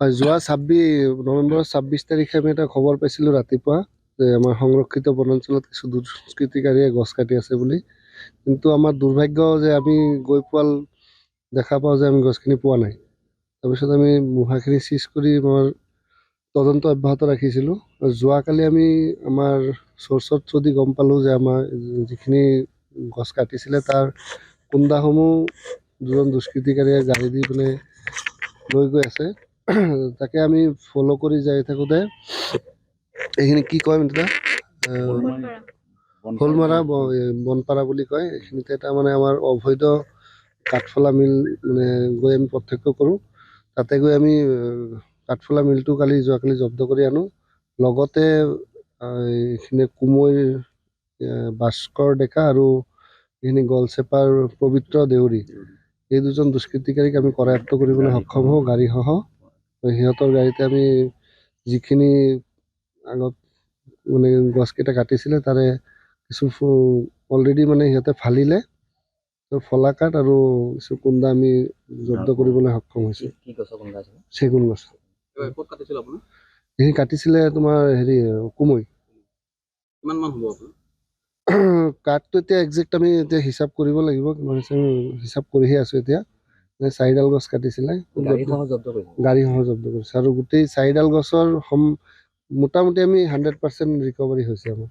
হয়, যোৱা 26 তাৰিখে আমি এটা খবৰ পাইছিলোঁ ৰাতিপুৱা যে আমাৰ সংৰক্ষিত বনাঞ্চলত কিছু দুষ্কৃতিকাৰীয়ে গছ কাটি আছে বুলি। কিন্তু আমাৰ দুৰ্ভাগ্য যে আমি গৈ পোৱাল দেখা পাওঁ যে আমি গছখিনি পোৱা নাই। তাৰপিছত আমি মুঢ়াখিনি চিজ কৰি মই তদন্ত অব্যাহত ৰাখিছিলোঁ। যোৱাকালি আমি আমাৰ চ'ৰ্চত যদি গম পালোঁ যে আমাৰ যিখিনি গছ কাটিছিলে তাৰ কুন্দাসমূহ দুজন দুষ্কৃতিকাৰীয়ে গাড়ী দি পিনে লৈ গৈ আছে। তাকে আমি ফ'ল' কৰি যাই থাকোঁতে এইখিনি কি কয় মিত্ৰা, শ'লমাৰা বনপাৰা বুলি কয়। এইখিনিতে এটা মানে আমাৰ অবৈধ কাঠফলা মিল মানে গৈ আমি প্ৰত্যক্ষ কৰোঁ। তাতে গৈ আমি কাঠফলা মিলটো যোৱাকালি জব্দ কৰি আনো। লগতে এইখিনি কুমৈৰ ভাস্কৰ ডেকা আৰু এইখিনি গলচেপাৰ পবিত্ৰ দেউৰী, এই দুজন দুষ্কৃতিকাৰীক আমি কৰায়ত্ব কৰিবলৈ সক্ষম হওঁ গাড়ীসহ। সিহঁতৰ গাড়ীতে আমি যিখিনি আগত মানে গছকেইটা কাটিছিলে তাৰে কিছু অলৰেডি মানে সিহঁতে ফালিলে, ফলাকাঠ আৰু কিছু কুন্দা আমি জব্দ কৰিবলৈ সক্ষম হৈছোঁ। চেগুন গছ এইখিনি কাটিছিলে তোমাৰ কুমৈ। কাঠটো এতিয়া একজেক্ট আমি এতিয়া হিচাপ কৰিব লাগিব, কিমান হিচাপ কৰিহে আছোঁ এতিয়া। 4ডাল গছ কাটিছিলে, গাড়ীসহ জব্দ কৰিছে আৰু গোটেই 4ডাল গছৰ মোটামুটি আমি 100% ৰিকভাৰী হৈছে আমাৰ।